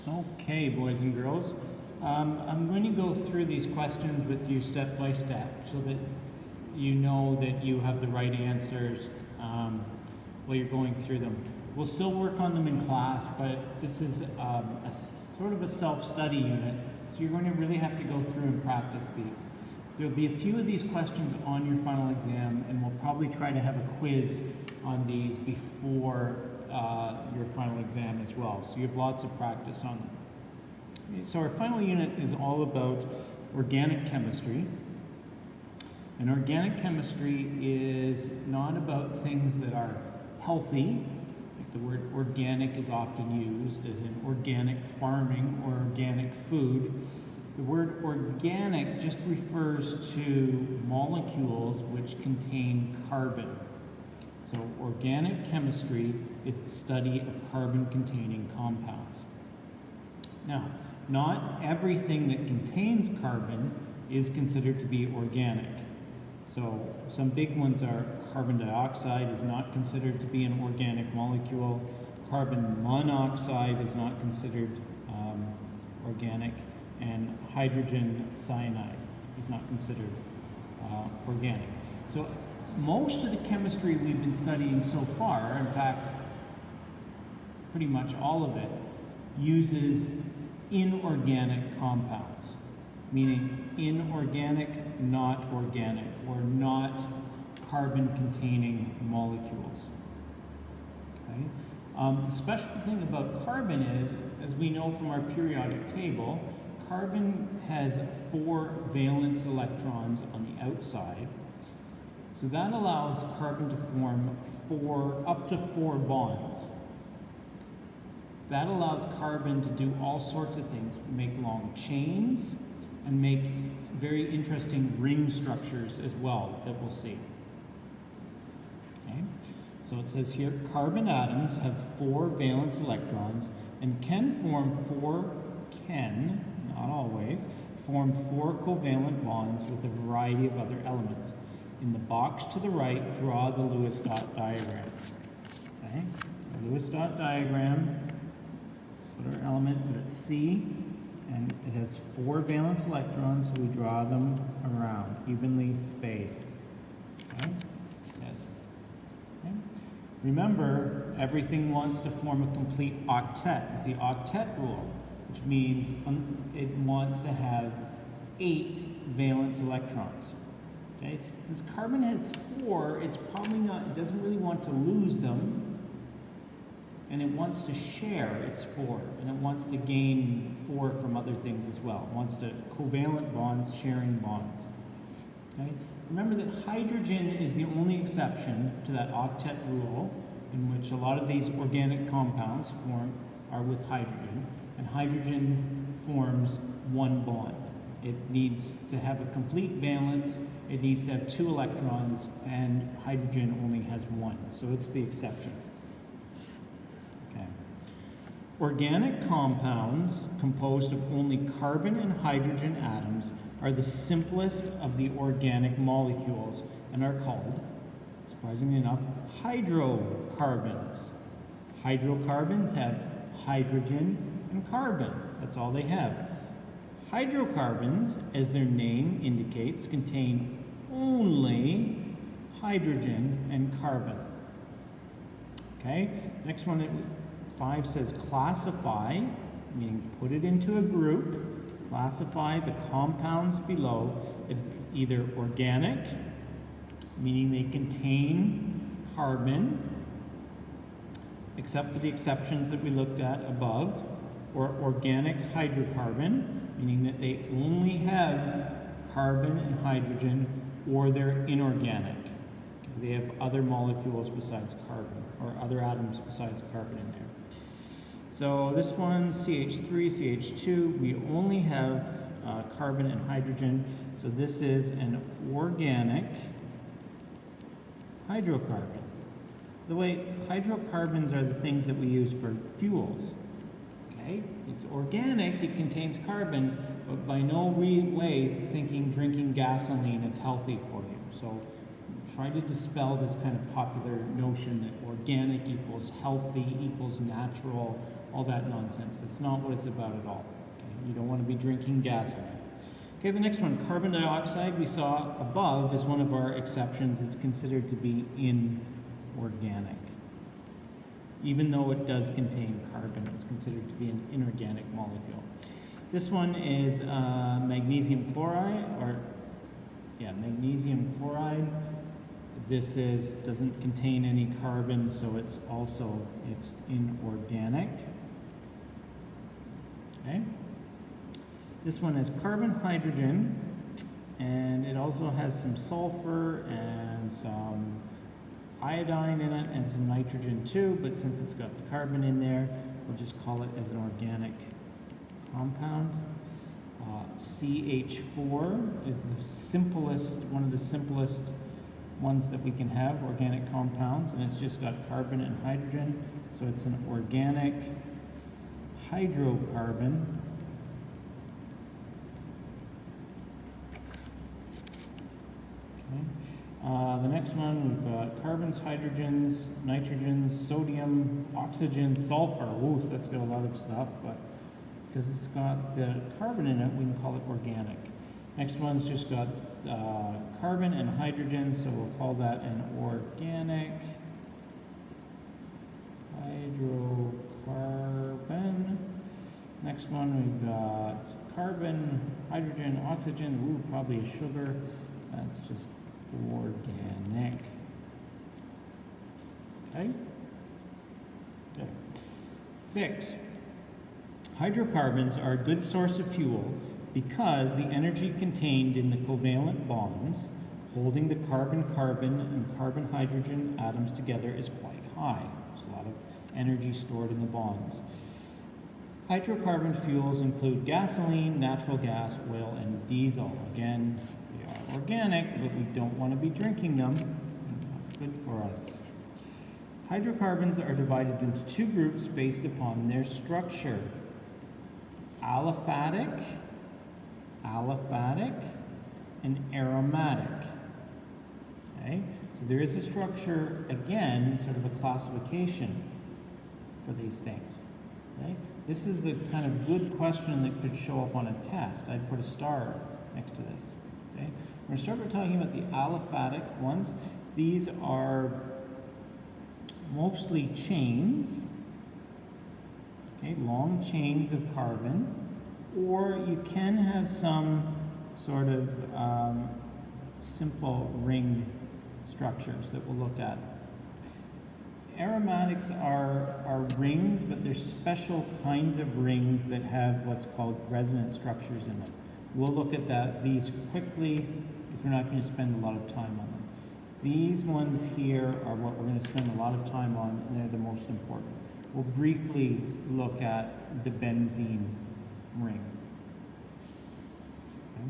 Okay, boys and girls, I'm going to go through these questions with you step by step so that you know that you have the right answers while you're going through them. We'll still work on them in class, but this is sort of a self-study unit, so you're going to really have to go through and practice these. There'll be a few of these questions on your final exam, and we'll probably try to have a quiz on these before your final exam as well, so you have lots of practice on them. So our final unit is all about organic chemistry. And organic chemistry is not about things that are healthy, like the word organic is often used as in organic farming or organic food. The word organic just refers to molecules which contain carbon. So organic chemistry is the study of carbon-containing compounds. Now, not everything that contains carbon is considered to be organic. So some big ones are carbon dioxide is not considered to be an organic molecule. Carbon monoxide is not considered organic. And hydrogen cyanide is not considered organic. So most of the chemistry we've been studying so far, in fact, pretty much all of it, uses inorganic compounds, meaning inorganic, not organic, or not carbon-containing molecules. Okay? The special thing about carbon is, as we know from our periodic table, carbon has 4 valence electrons on the outside. So that allows carbon to form up to 4 bonds. That allows carbon to do all sorts of things, make long chains, and make very interesting ring structures as well that we'll see. Okay? So it says here, carbon atoms have 4 valence electrons and can form not always, form 4 covalent bonds with a variety of other elements. In the box to the right, draw the Lewis dot diagram. Okay? The Lewis dot diagram, put our element at C, and it has 4 valence electrons, so we draw them around, evenly spaced. Okay? Yes. Okay. Remember, everything wants to form a complete octet with the octet rule, which means it wants to have 8 valence electrons. Okay? Since carbon has 4, it's probably not, it doesn't really want to lose them, and it wants to share its 4, and it wants to gain 4 from other things as well. It wants to covalent bonds, sharing bonds. Okay? Remember that hydrogen is the only exception to that octet rule, in which a lot of these organic compounds are with hydrogen, and hydrogen forms 1 bond. It needs to have a complete valence, it needs to have 2 electrons, and hydrogen only has 1, so it's the exception. Okay. Organic compounds composed of only carbon and hydrogen atoms are the simplest of the organic molecules and are called, surprisingly enough, hydrocarbons. Hydrocarbons have hydrogen and carbon. That's all they have. Hydrocarbons, as their name indicates, contain only hydrogen and carbon. Okay, next one, 5 says classify, meaning put it into a group. Classify the compounds below as either organic, meaning they contain carbon, except for the exceptions that we looked at above, or organic hydrocarbon, meaning that they only have carbon and hydrogen, or they're inorganic. They have other molecules besides carbon, or other atoms besides carbon in there. So this one, CH3, CH2, we only have carbon and hydrogen, so this is an organic hydrocarbon. The way hydrocarbons are the things that we use for fuels. Okay? It's organic, it contains carbon, but by no way thinking drinking gasoline is healthy for you. So try to dispel this kind of popular notion that organic equals healthy, equals natural, all that nonsense. That's not what it's about at all. Okay? You don't want to be drinking gasoline. Okay, the next one, carbon dioxide, we saw above, is one of our exceptions. It's considered to be inorganic. Even though it does contain carbon, it's considered to be an inorganic molecule. This one is magnesium chloride, magnesium chloride. This doesn't contain any carbon, so it's inorganic. Okay. This one is carbon hydrogen, and it also has some sulfur and some iodine in it and some nitrogen too, but since it's got the carbon in there, we'll just call it as an organic compound. CH4 is one of the simplest ones that we can have, organic compounds, and it's just got carbon and hydrogen, so it's an organic hydrocarbon. The next one, we've got carbons, hydrogens, nitrogens, sodium, oxygen, sulfur. Ooh, that's got a lot of stuff, but because it's got the carbon in it, we can call it organic. Next one's just got carbon and hydrogen, so we'll call that an organic hydrocarbon. Next one, we've got carbon, hydrogen, oxygen. Ooh, probably a sugar. That's just organic. Okay? Okay. 6. Hydrocarbons are a good source of fuel because the energy contained in the covalent bonds holding the carbon-carbon and carbon-hydrogen atoms together is quite high. There's a lot of energy stored in the bonds. Hydrocarbon fuels include gasoline, natural gas, oil, and diesel. Again, they are organic, but we don't want to be drinking them. Not good for us. Hydrocarbons are divided into two groups based upon their structure. Aliphatic, and aromatic. Okay, so there is a structure, again, sort of a classification for these things. Okay, this is the kind of good question that could show up on a test. I'd put a star next to this. Okay, we're going to start by talking about the aliphatic ones. These are mostly chains, okay, long chains of carbon, or you can have some sort of simple ring structures that we'll look at. Aromatics are rings, but they're special kinds of rings that have what's called resonance structures in them. We'll look at these quickly because we're not going to spend a lot of time on them. These ones here are what we're going to spend a lot of time on, and they're the most important. We'll briefly look at the benzene ring. Okay.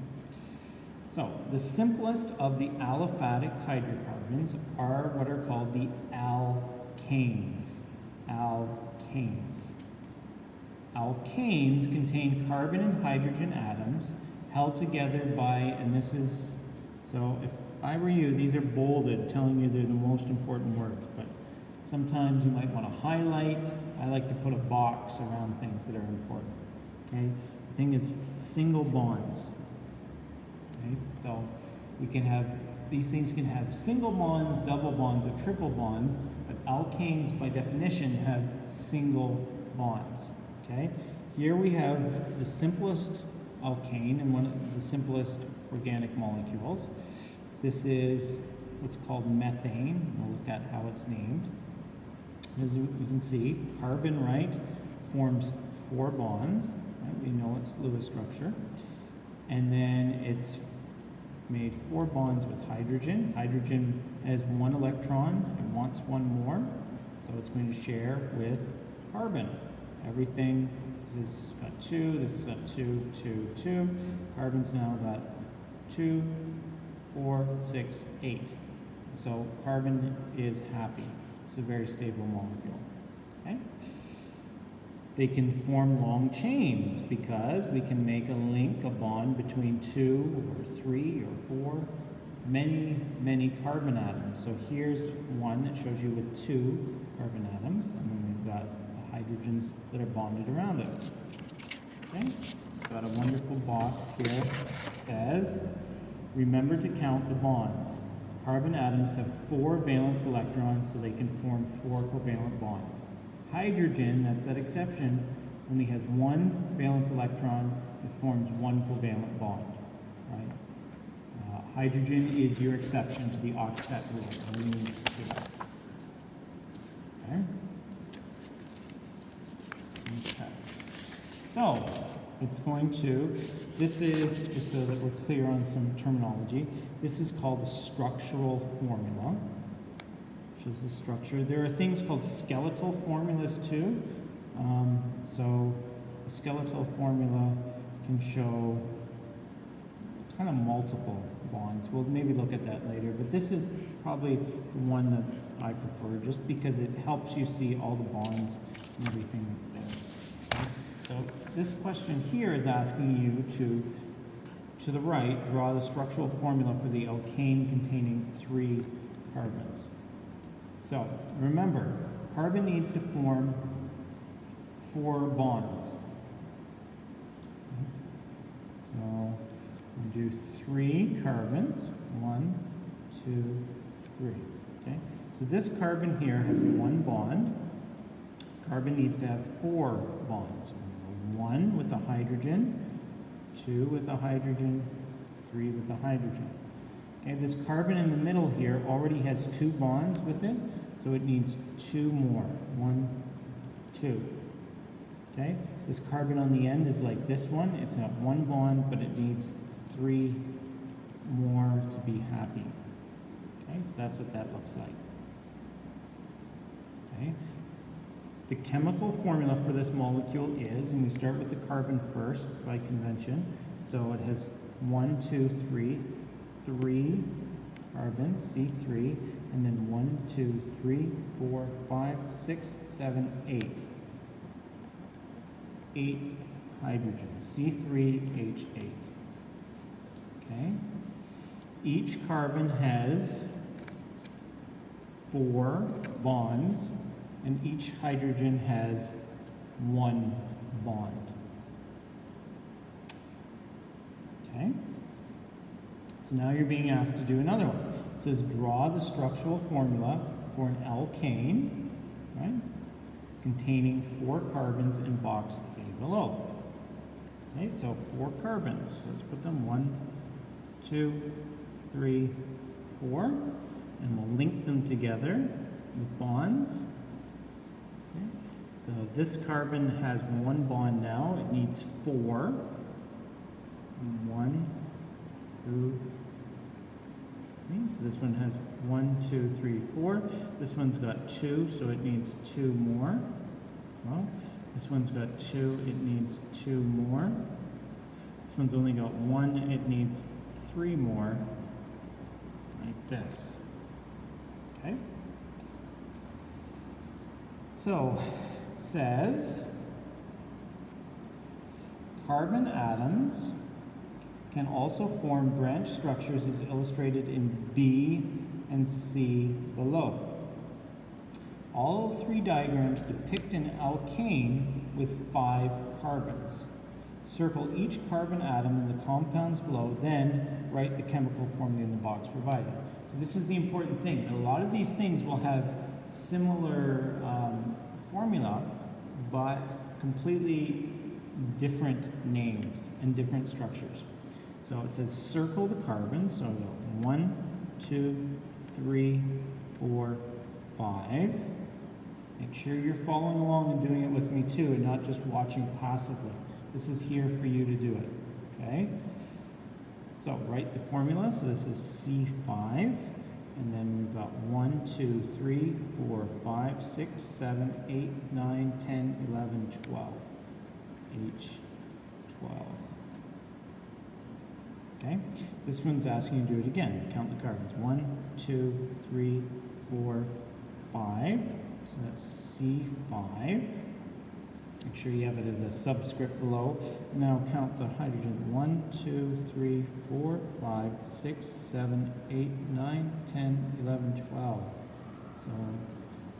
So, the simplest of the aliphatic hydrocarbons are what are called the alkanes. Alkanes contain carbon and hydrogen atoms held together by, and this is, so if I were you, these are bolded, telling you they're the most important words, but sometimes you might want to highlight. I like to put a box around things that are important. Okay? The thing is single bonds. Okay? So we can have, these things can have single bonds, double bonds, or triple bonds, but alkanes by definition have single bonds. Okay? Here we have the simplest alkane and one of the simplest organic molecules. This is what's called methane. We'll look at how it's named. As you can see, carbon, right, forms 4 bonds. Right? We know it's Lewis structure. And then it's made 4 bonds with hydrogen. Hydrogen has 1 electron and wants 1 more, so it's going to share with carbon. Everything, this has got 2, this has got 2, 2, 2. Carbon's now got 2, 4, 6, 8. So carbon is happy. It's a very stable molecule. Okay? They can form long chains because we can make a link, a bond between 2 or 3 or 4 many carbon atoms. So here's one that shows you with 2 carbon atoms, and then we've got the hydrogens that are bonded around it. Okay, got a wonderful box here that says, remember to count the bonds. Carbon atoms have 4 valence electrons, so they can form 4 covalent bonds. Hydrogen, that's that exception, only has 1 valence electron that forms 1 covalent bond. Right? Hydrogen is your exception to the octet rule. Only needs 2. Okay. Okay. So it's going to, this is, just so that we're clear on some terminology, this is called the structural formula. Shows the structure. There are things called skeletal formulas too. So the skeletal formula can show kind of multiple bonds. We'll maybe look at that later, but this is probably the one that I prefer just because it helps you see all the bonds and everything that's there. Okay? So this question here is asking you to the right, draw the structural formula for the alkane containing 3 carbons. So remember, carbon needs to form 4 bonds. So we'll do 3 carbons. 1, 2, 3. Okay. So this carbon here has 1 bond. Carbon needs to have 4 bonds. 1 with a hydrogen, 2 with a hydrogen, 3 with a hydrogen. Okay, this carbon in the middle here already has 2 bonds with it, so it needs 2 more. 1, 2. Okay, this carbon on the end is like this one. It's got 1 bond, but it needs 3 more to be happy. Okay, so that's what that looks like. Okay, the chemical formula for this molecule is, and we start with the carbon first by convention, so it has 1, 2, 3 carbons, C3, and then 1, 2, 3, 4, 5, 6, 7, 8. 8 hydrogens, C3H8. Okay? Each carbon has 4 bonds, and each hydrogen has 1 bond. Okay? So now you're being asked to do another one. It says draw the structural formula for an alkane, right, containing 4 carbons in box A below. Okay, so 4 carbons. Let's put them 1, 2, 3, 4, and we'll link them together with bonds. Okay, so this carbon has 1 bond now. It needs 4. 1, 2, 3. So this one has 1, 2, 3, 4. This one's got 2, so it needs 2 more. Well, this one's got 2, it needs 2 more. This one's only got 1, it needs 3 more, like this. Okay? So, it says, carbon atoms can also form branch structures as illustrated in B and C below. All 3 diagrams depict an alkane with 5 carbons. Circle each carbon atom in the compounds below, then write the chemical formula in the box provided. So this is the important thing. A lot of these things will have similar formula, but completely different names and different structures. So it says circle the carbons. So 1, 2, 3, 4, 5. Make sure you're following along and doing it with me too, and not just watching passively. This is here for you to do it, okay? So write the formula. So this is C5, and then we've got 1, 2, 3, 4, 5, 6, 7, 8, 9, 10, 11, 12. H12. Okay? This one's asking you to do it again. Count the carbons. 1, 2, 3, 4, 5. So that's C5. Make sure you have it as a subscript below. Now count the hydrogen. 1, 2, 3, 4, 5, 6, 7, 8, 9, 10, 11, 12. So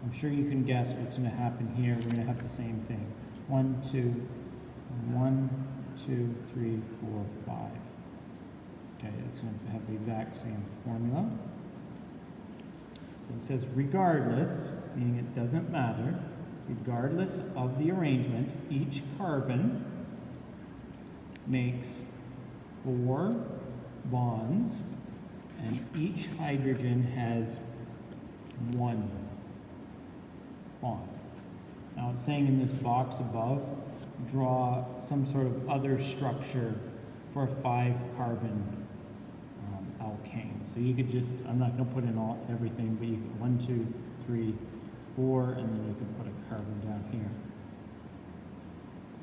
I'm sure you can guess what's going to happen here. We're going to have the same thing. 1, 2, 1, 2, 3, 4, 5. Okay, it's going to have the exact same formula. It says regardless, meaning it doesn't matter, regardless of the arrangement, each carbon makes 4 bonds and each hydrogen has 1 bond. Now it's saying in this box above, draw some sort of other structure for a 5-carbon alkane. So you could just, I'm not going to put in everything, but you could 1, 2, 3, 4, and then you can put a carbon down here.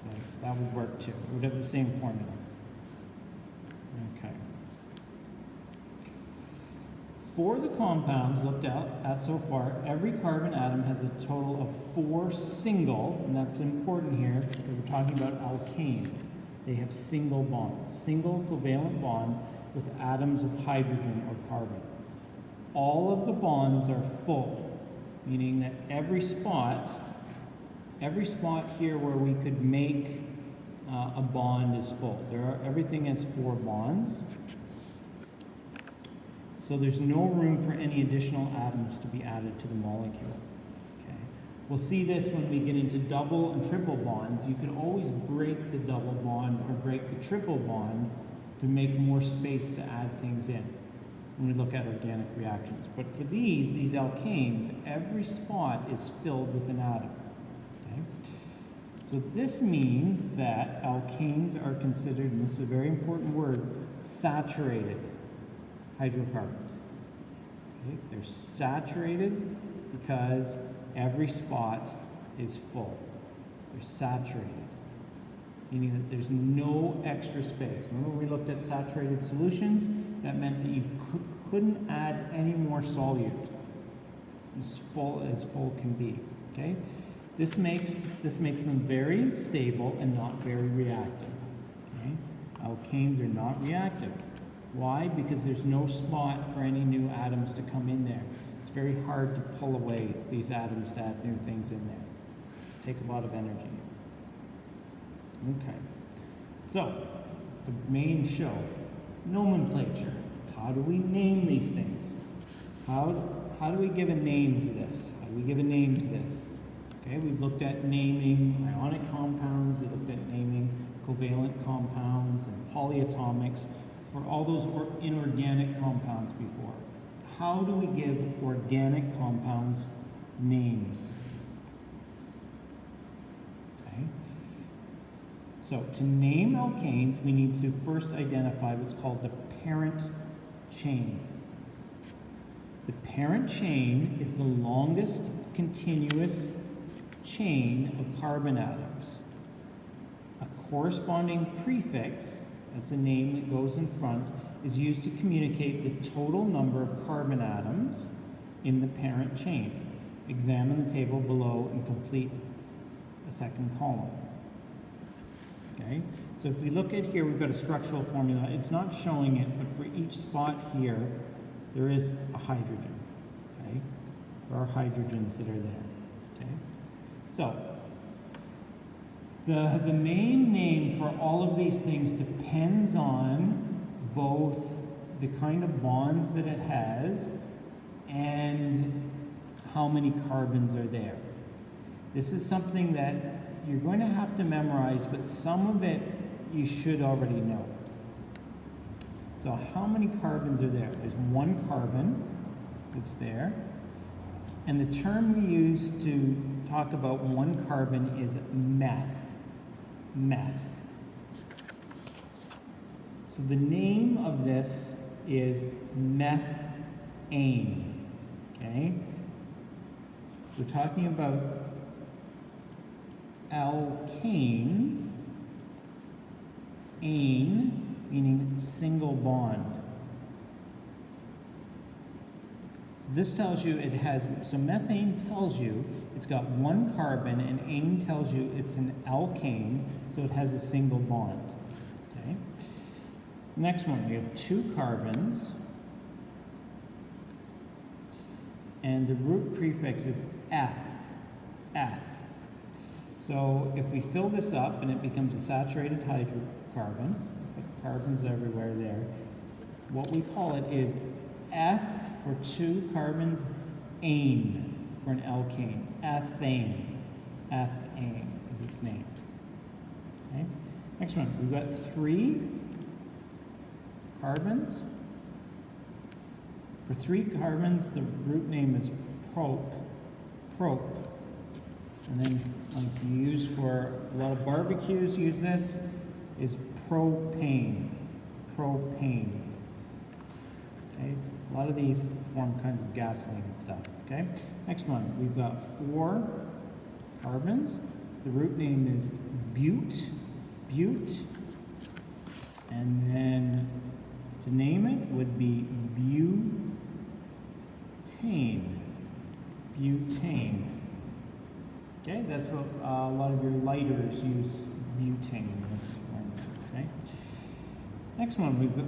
Okay, that would work too. It would have the same formula. Okay. For the compounds looked at so far, every carbon atom has a total of 4 single, and that's important here, because we're talking about alkanes. They have single bonds, single covalent bonds with atoms of hydrogen or carbon. All of the bonds are full, meaning that every spot here where we could make a bond is full. Everything has 4 bonds. So there's no room for any additional atoms to be added to the molecule. Okay. We'll see this when we get into double and triple bonds. You can always break the double bond or break the triple bond to make more space to add things in when we look at organic reactions. But for these alkanes, every spot is filled with an atom. Okay? So this means that alkanes are considered, and this is a very important word, saturated hydrocarbons. Okay? They're saturated because every spot is full. They're saturated, meaning that there's no extra space. Remember we looked at saturated solutions? That meant that you couldn't add any more solute. As full can be. Okay? This makes them very stable and not very reactive. Okay? Alkanes are not reactive. Why? Because there's no spot for any new atoms to come in there. It's very hard to pull away these atoms to add new things in there. Take a lot of energy. Okay. So, the main show, nomenclature. How do we name these things? How do we give a name to this? How do we give a name to this? Okay, we've looked at naming ionic compounds, we looked at naming covalent compounds and polyatomics for all those inorganic compounds before. How do we give organic compounds names? Okay. So to name alkanes, we need to first identify what's called the parent chain. The parent chain is the longest continuous chain of carbon atoms. A corresponding prefix, that's a name that goes in front, is used to communicate the total number of carbon atoms in the parent chain. Examine the table below and complete the second column. Okay, so if we look at here, we've got a structural formula. It's not showing it, but for each spot here, there is a hydrogen. Okay, there are hydrogens that are there. Okay, so the main name for all of these things depends on both the kind of bonds that it has and how many carbons are there. This is something that you're going to have to memorize, but some of it you should already know. So how many carbons are there? There's 1 carbon that's there. And the term we use to talk about 1 carbon is meth. Meth. So the name of this is methane. Okay? We're talking about alkanes, ane, meaning single bond. So this tells you it has, so methane tells you it's got one carbon, and ane tells you it's an alkane, so it has a single bond. Okay. Next one, we have 2 carbons, and the root prefix is F. So if we fill this up and it becomes a saturated hydrocarbon, like carbons everywhere there, what we call it is F for 2 carbons, ane for an alkane. Ethane. Ethane is its name. Okay. Next one, we've got 3 carbons. For 3 carbons, the root name is prop. And then, like you use for a lot of barbecues, use this, is propane. Okay? A lot of these form kinds of gasoline and stuff. Okay? Next one, we've got 4 carbons. The root name is bute. And then to name it would be butane. Okay, that's what a lot of your lighters use butane in this one. Okay. Next one, we've got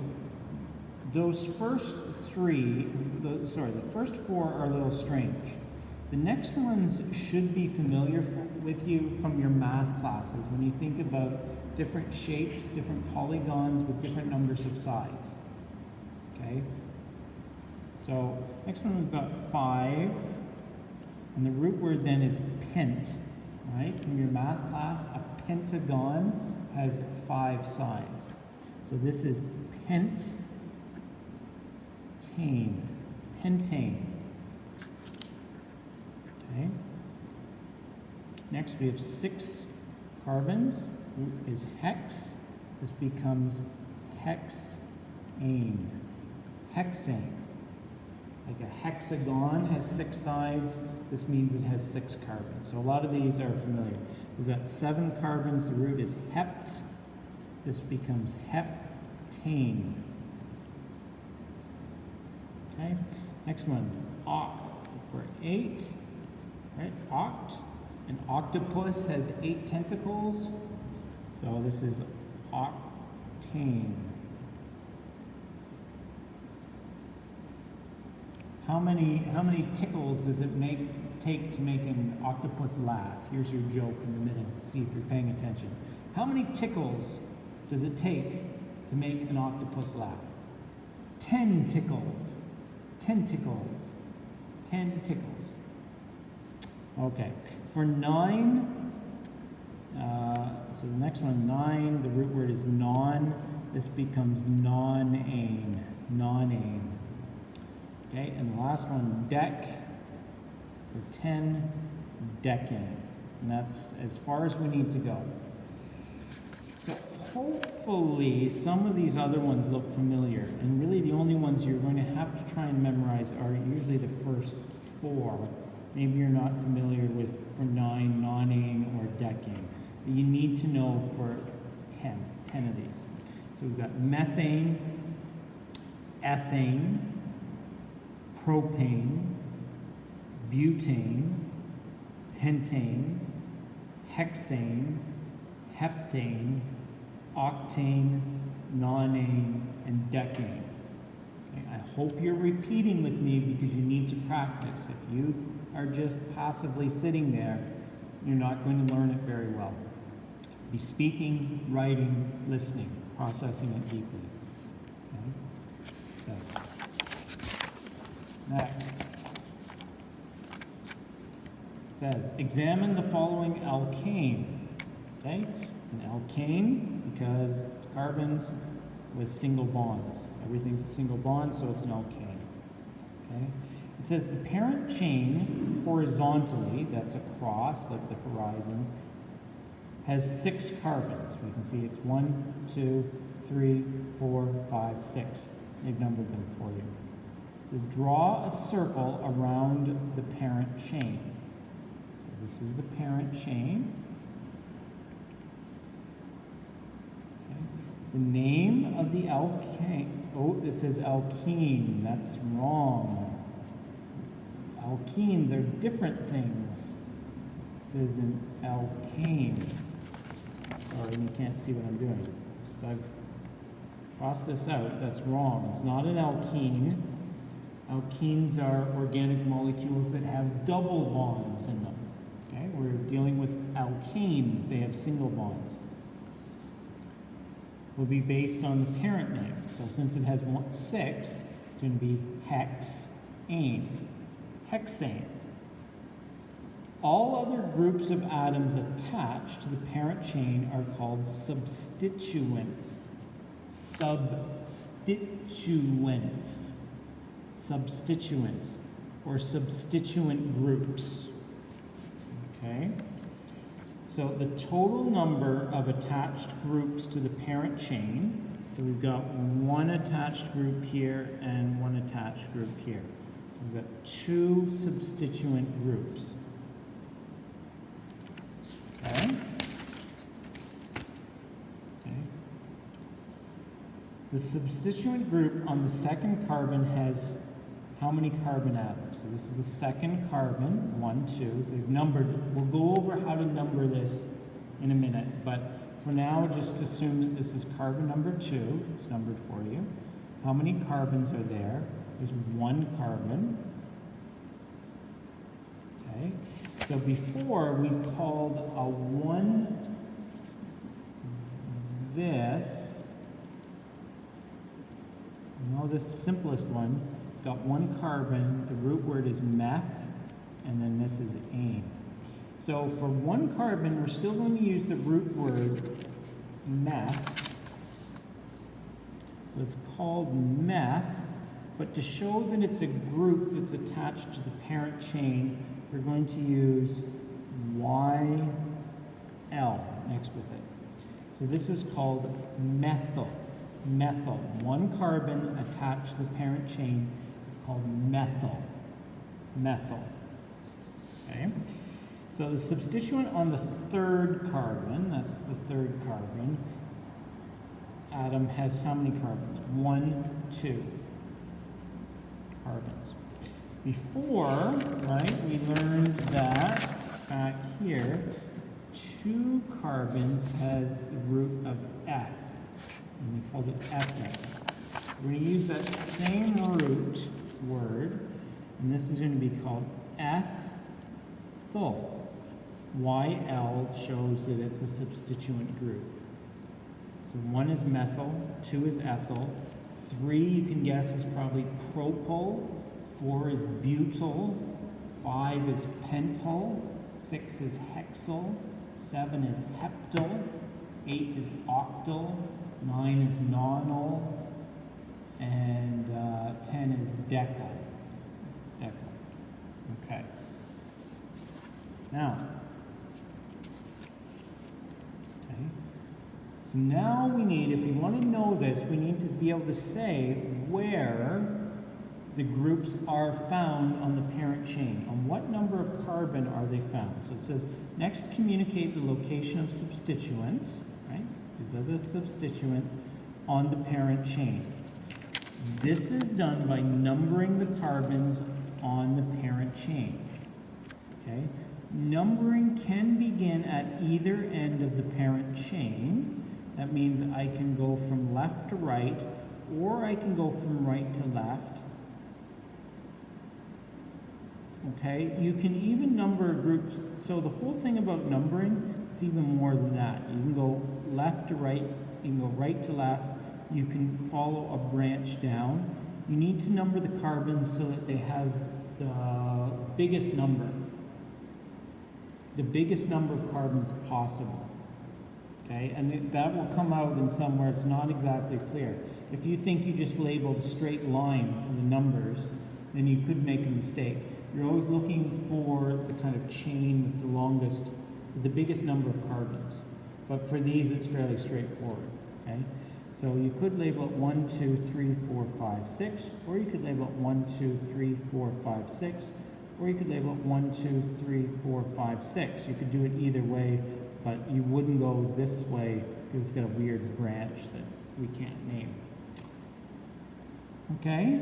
those first 3. The first 4 are a little strange. The next ones should be familiar with you from your math classes when you think about different shapes, different polygons with different numbers of sides. Okay. So next one we've got 5. And the root word then is pent, right? From your math class, a pentagon has 5 sides. So this is pentane. Okay. Next we have 6 carbons. Root is hex. This becomes hexane. Like a hexagon has 6 sides, this means it has 6 carbons. So a lot of these are familiar. We've got 7 carbons, the root is hept. This becomes heptane. Okay, next one, oct for 8, right? Oct. An octopus has 8 tentacles, so this is octane. How many tickles does it take to make an octopus laugh? Here's your joke in the middle, see if you're paying attention. How many tickles does it take to make an octopus laugh? 10 tickles. 10 tickles. 10 tickles. Okay, for 9, so the next one, 9, the root word is non. This becomes nonane. Okay, and the last one, dec, for 10, decane. And that's as far as we need to go. So hopefully some of these other ones look familiar. And really the only ones you're going to have to try and memorize are usually the first 4. Maybe you're not familiar with for 9, nonane or decane. But you need to know for 10 of these. So we've got methane, ethane, propane, butane, pentane, hexane, heptane, octane, nonane, and decane. Okay, I hope you're repeating with me because you need to practice. If you are just passively sitting there, you're not going to learn it very well. Be speaking, writing, listening, processing it deeply. Okay? So. Next. It says, examine the following alkane. Okay? It's an alkane because carbons with single bonds. Everything's a single bond, so it's an alkane. Okay? It says the parent chain horizontally, that's across, like the horizon, has 6 carbons. We can see it's 1, 2, 3, 4, 5, 6. They've numbered them for you. It says draw a circle around the parent chain. So this is the parent chain. Okay. The name of the alkane, oh, this says alkene, that's wrong. Alkenes are different things. This is an alkane. Sorry, you can't see what I'm doing. So I've crossed this out. That's wrong. It's not an alkene. Alkenes are organic molecules that have double bonds in them. Okay, we're dealing with alkanes. They have single bonds. Will be based on the parent name. So since it has 6, it's going to be hexane. Hexane. All other groups of atoms attached to the parent chain are called substituents. Substituents. Substituents, or substituent groups. Okay? So the total number of attached groups to the parent chain, so we've got one attached group here and one attached group here. So we've got 2 substituent groups. Okay? Okay. The substituent group on the second carbon has how many carbon atoms? So this is the second carbon, 1, 2. They've numbered it. We'll go over how to number this in a minute, but for now, just assume that this is carbon number 2. It's numbered for you. How many carbons are there? There's 1 carbon. Okay. So before, we called a 1 this. You know, this simplest one. Got 1 carbon, the root word is meth, and then this is ane. So for 1 carbon, we're still going to use the root word meth. So it's called meth, but to show that it's a group that's attached to the parent chain, we're going to use YL next with it. So this is called methyl. Methyl. 1 carbon attached to the parent chain is called methyl. Methyl. Okay. So the substituent on the third carbon, that's the third carbon, atom has how many carbons? 1, 2 carbons. Before, right, we learned that back here, 2 carbons has the root of F. And we called it ethane. We're going to use that same root word, and this is going to be called ethyl. YL shows that it's a substituent group. So 1 is methyl, 2 is ethyl, 3 you can guess is probably propyl, 4 is butyl, 5 is pentyl, 6 is hexyl, 7 is heptyl, 8 is octyl, 9 is nonyl, and 10 is decyl. Decyl. Okay. Now, okay. So now we need, if we want to know this, we need to be able to say where the groups are found on the parent chain. On what number of carbon are they found? So it says, next communicate the location of substituents, right? These are the substituents on the parent chain. This is done by numbering the carbons on the parent chain. Okay? Numbering can begin at either end of the parent chain. That means I can go from left to right, or I can go from right to left. Okay? You can even number groups. So the whole thing about numbering, it's even more than that. You can go left to right, you can go right to left, you can follow a branch down. You need to number the carbons so that they have the biggest number of carbons possible. Okay, and that will come out in somewhere it's not exactly clear. If you think you just labeled a straight line for the numbers, then you could make a mistake. You're always looking for the kind of chain with the longest, the biggest number of carbons. But for these, it's fairly straightforward. Okay, so you could label it 1, 2, 3, 4, 5, 6, or you could label it 1, 2, 3, 4, 5, 6, or you could label it 1, 2, 3, 4, 5, 6. You could do it either way, but you wouldn't go this way because it's got a weird branch that we can't name. Okay?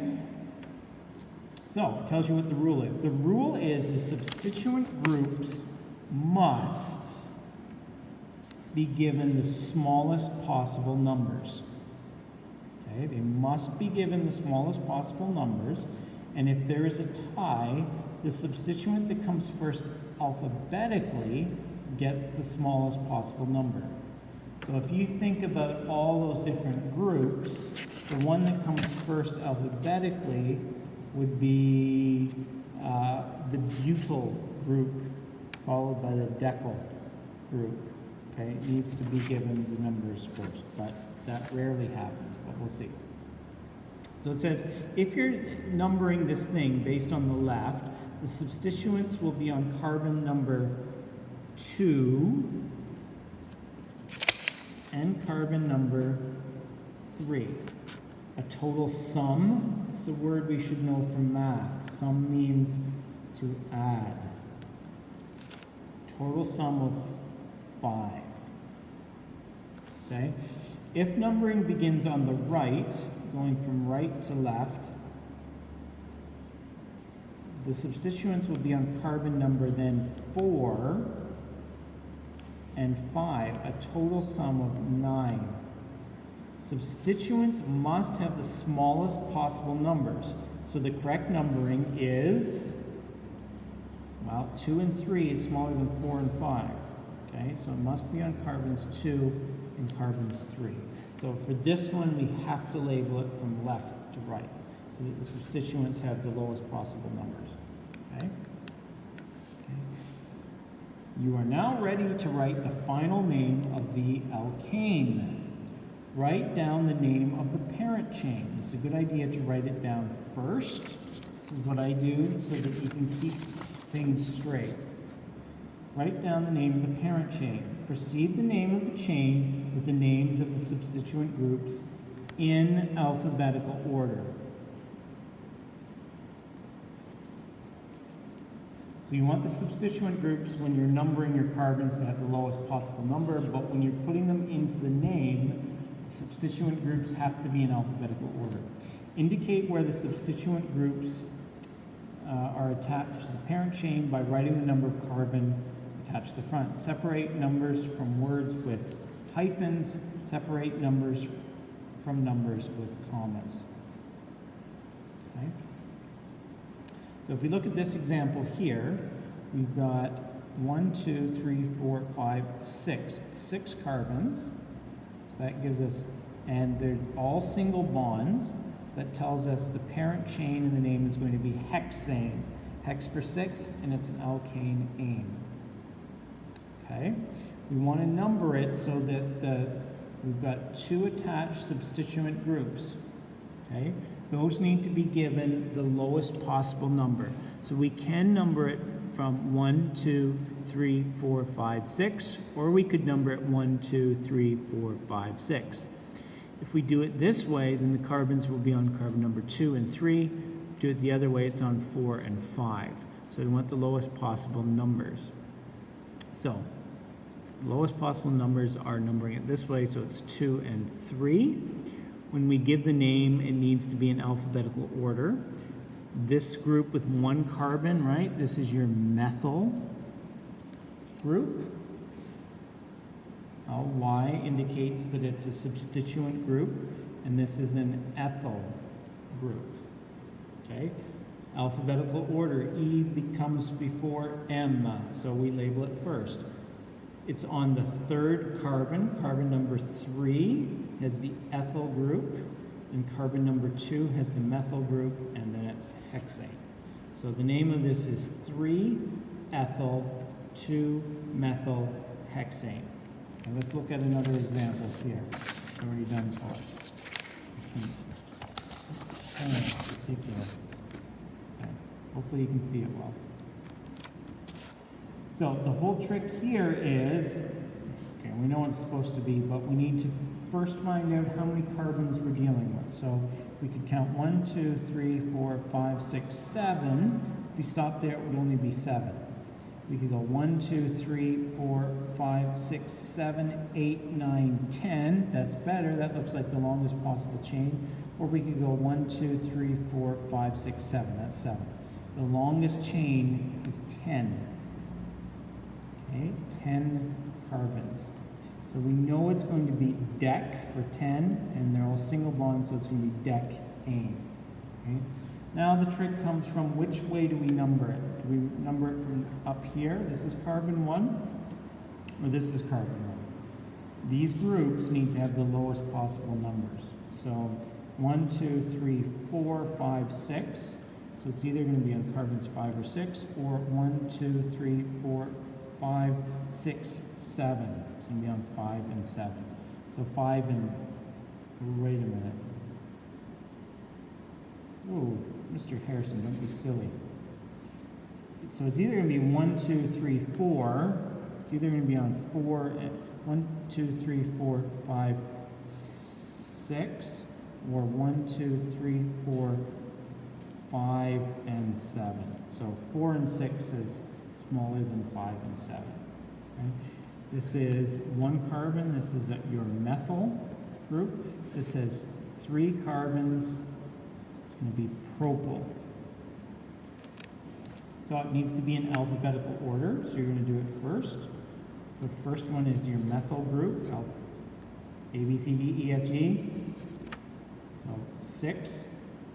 So it tells you what the rule is. The rule is the substituent groups must be given the smallest possible numbers. Okay, they must be given the smallest possible numbers, and if there is a tie, the substituent that comes first alphabetically gets the smallest possible number. So if you think about all those different groups, the one that comes first alphabetically would be the butyl group, followed by the decyl group. Okay, it needs to be given the numbers first, but that rarely happens, but we'll see. So it says, if you're numbering this thing based on the left, the substituents will be on carbon number 2 and carbon number 3. A total sum, it's a word we should know from math. Sum means to add. Total sum of 5. Okay? If numbering begins on the right, going from right to left, the substituents will be on carbon number then 4 and 5, a total sum of 9. Substituents must have the smallest possible numbers. So the correct numbering is, well, 2 and 3 is smaller than 4 and 5. Okay, so it must be on carbons 2 and carbons 3. So for this one, we have to label it from left to right, so that the substituents have the lowest possible numbers. Okay? You are now ready to write the final name of the alkane. Write down the name of the parent chain. It's a good idea to write it down first. This is what I do so that you can keep things straight. Write down the name of the parent chain. Precede the name of the chain with the names of the substituent groups in alphabetical order. So you want the substituent groups when you're numbering your carbons to have the lowest possible number, but when you're putting them into the name, the substituent groups have to be in alphabetical order. Indicate where the substituent groups are attached to the parent chain by writing the number of carbon attached to the front. Separate numbers from words with hyphens. Separate numbers from numbers with commas. Okay? So if we look at this example here, we've got 1, 2, 3, 4, 5, 6. 6 carbons. So that gives us, and they're all single bonds. That tells us the parent chain in the name is going to be hexane. Hex for 6, and it's an alkane-ane. Okay? We want to number it so that we've got 2 attached substituent groups. Okay? Those need to be given the lowest possible number. So we can number it from 1, 2, 3, 4, 5, 6, or we could number it 1, 2, 3, 4, 5, 6. If we do it this way, then the carbons will be on carbon number 2 and 3. Do it the other way, it's on 4 and 5. So we want the lowest possible numbers. So the lowest possible numbers are numbering it this way, so it's 2 and 3. When we give the name, it needs to be in alphabetical order. This group with 1 carbon, right? This is your methyl group. Y indicates that it's a substituent group, and this is an ethyl group. Okay? Alphabetical order, E comes before M, so we label it first. It's on the 3rd carbon. Carbon number 3 has the ethyl group, and carbon number 2 has the methyl group, and then it's hexane. So the name of this is 3-ethyl 2-methyl-hexane. Now let's look at another example here. It's already done for us. This is ridiculous. Okay. Hopefully you can see it well. So the whole trick here is, okay, we know what it's supposed to be, but we need to first find out how many carbons we're dealing with. So we could count 1, 2, 3, 4, 5, 6, 7. If we stop there, it would only be 7. We could go 1, 2, 3, 4, 5, 6, 7, 8, 9, 10. That's better. That looks like the longest possible chain. Or we could go 1, 2, 3, 4, 5, 6, 7. That's 7. The longest chain is 10. Okay, 10 carbons. So we know it's going to be dec for 10, and they're all single bonds, so it's going to be decane. Okay? Now the trick comes from which way do we number it? Do we number it from up here? This is carbon 1, or this is carbon 1? These groups need to have the lowest possible numbers. So 1, 2, 3, 4, 5, 6. So it's either going to be on carbons 5 or 6, or 1, 2, 3, 4, 5, 6, 7. It's going to be on 5 and 7. So 5 and, wait a minute. Whoa, Mr. Harrison, don't be silly. So it's either going to be 1, 2, 3, 4. It's either going to be on 4, 1, 2, 3, 4, 5, 6, or 1, 2, 3, 4, 5, and 7. So 4 and 6 is smaller than 5 and 7. Okay? This is 1 carbon. This is your methyl group. This has 3 carbons. It's going to be propyl. So it needs to be in alphabetical order. So you're going to do it first. The first one is your methyl group, A, B, C, D, E, F, G. So 6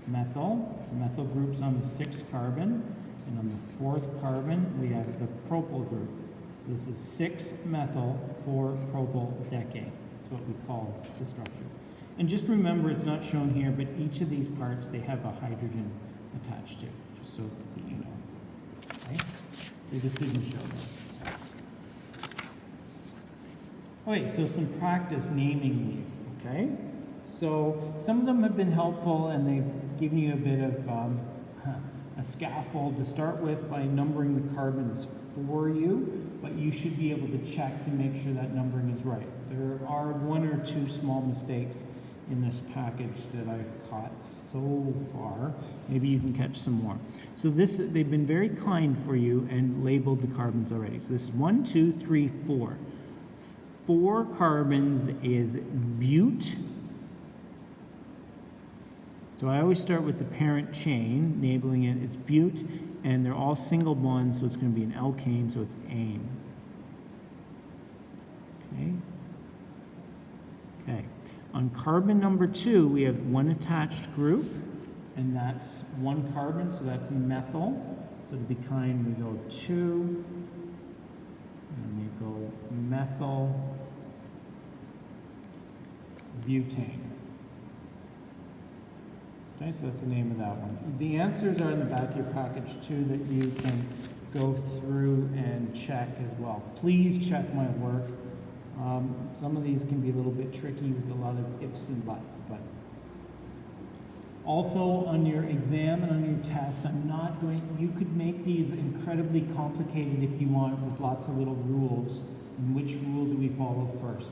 methyl. The methyl group's on the 6th carbon. And on the 4th carbon, we have the propyl group. So this is 6 methyl, 4 propyl decane. That's what we call the structure. And just remember, it's not shown here, but each of these parts, they have a hydrogen attached to, just so that you know. Okay? They just didn't show that. Okay, so some practice naming these, okay? So some of them have been helpful, and they've given you a bit of a scaffold to start with by numbering the carbons for you, but you should be able to check to make sure that numbering is right. There are 1 or 2 small mistakes in this package that I've caught so far. Maybe you can catch some more. So they've been very kind for you and labeled the carbons already. So this is 1, 2, 3, 4. 4 carbons is bute. So I always start with the parent chain, labeling it, it's bute, and they're all single bonds, so it's going to be an alkane, so it's ane. Okay. Okay. On carbon number 2, we have 1 attached group, and that's 1 carbon, so that's methyl. So to be kind, we go 2, and we go methyl butane. Okay, so that's the name of that one. The answers are in the back of your package too that you can go through and check as well. Please check my work. Some of these can be a little bit tricky with a lot of ifs and buts, but also on your exam and on your test, you could make these incredibly complicated if you want with lots of little rules. And which rule do we follow first?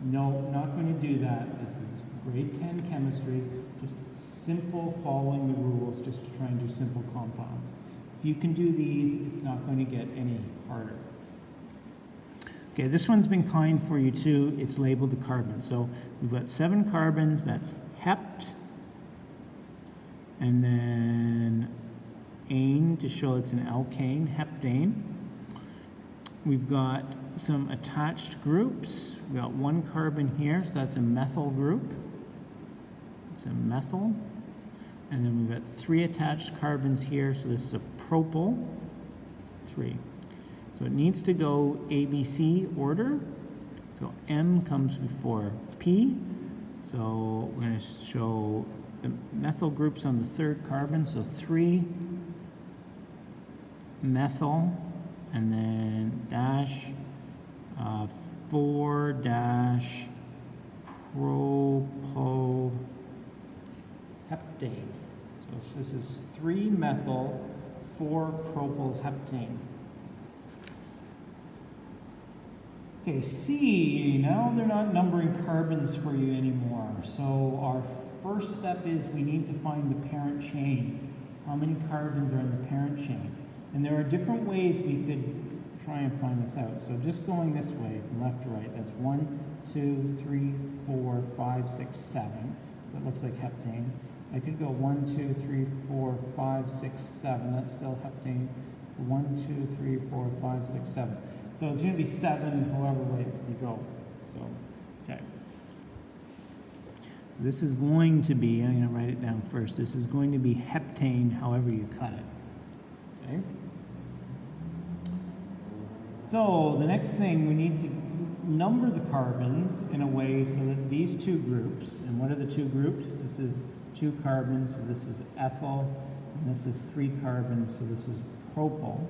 No, not going to do that. This is grade 10 chemistry, just simple following the rules just to try and do simple compounds. If you can do these, it's not going to get any harder. Okay, this one's been kind for you too. It's labeled the carbon. So we've got 7 carbons, that's hept, and then ane to show it's an alkane, heptane. We've got some attached groups. We've got 1 carbon here, so that's a methyl group. It's a methyl. And then we've got 3 attached carbons here, so this is a propyl, 3. So it needs to go ABC order. So M comes before P. So we're going to show the methyl groups on the 3rd carbon, so 3 methyl, and then dash 4 dash propyl heptane. So this is 3 methyl, 4 propyl heptane. Okay, C, now they're not numbering carbons for you anymore. So our first step is we need to find the parent chain. How many carbons are in the parent chain? And there are different ways we could try and find this out. So just going this way from left to right, that's 1, 2, 3, 4, 5, 6, 7. So it looks like heptane. I could go 1, 2, 3, 4, 5, 6, 7. That's still heptane. 1, 2, 3, 4, 5, 6, 7. So it's going to be 7 however way you go. So, okay. So this is going to be, I'm going to write it down first. This is going to be heptane however you cut it. Okay. So the next thing, we need to number the carbons in a way so that these two groups, and what are the two groups? This is 2 carbons, so this is ethyl, and this is 3 carbons, so this is propyl.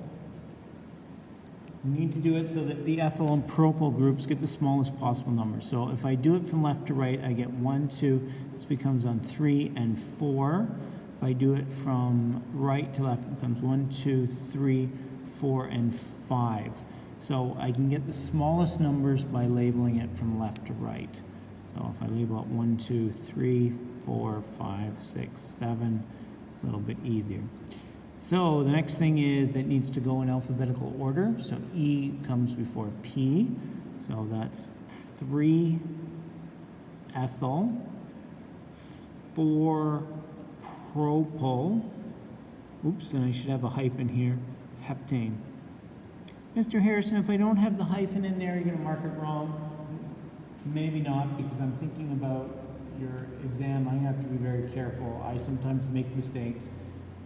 We need to do it so that the ethyl and propyl groups get the smallest possible number. So if I do it from left to right, I get 1, 2, this becomes on 3 and 4. If I do it from right to left, it becomes 1, 2, 3, 4, and 5. So I can get the smallest numbers by labeling it from left to right. So if I label it 1, 2, 3, 4, 5, 6, 7, it's a little bit easier. So the next thing is it needs to go in alphabetical order. So E comes before P. So that's 3 ethyl, 4 propyl. Oops, and I should have a hyphen here. Heptane. Mr. Harrison, if I don't have the hyphen in there, you're going to mark it wrong. Maybe not, because I'm thinking about your exam. I'm going to have to be very careful. I sometimes make mistakes.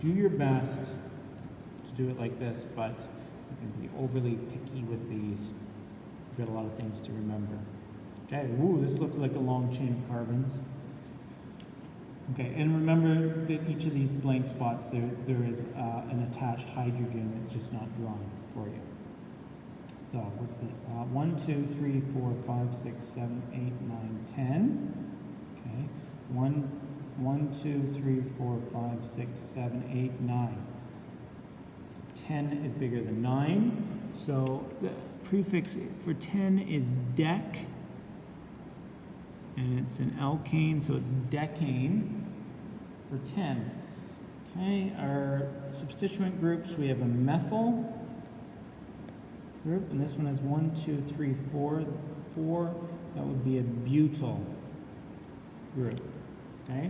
Do your best to do it like this, but you can be overly picky with these. You've got a lot of things to remember. Okay, ooh, this looks like a long chain of carbons. Okay, and remember that each of these blank spots, there is an attached hydrogen that's just not drawn for you. So what's the 1, 2, 3, 4, 5, 6, 7, 8, 9, 10. Okay, 1, 2, 3, 4, 5, 6, 7, 8, 9. 10 is bigger than 9. So the prefix for 10 is dec, and it's an alkane, so it's decane for 10. Okay, our substituent groups, we have a methyl group, and this one has 1, 2, 3, 4. 4, that would be a butyl group. Okay.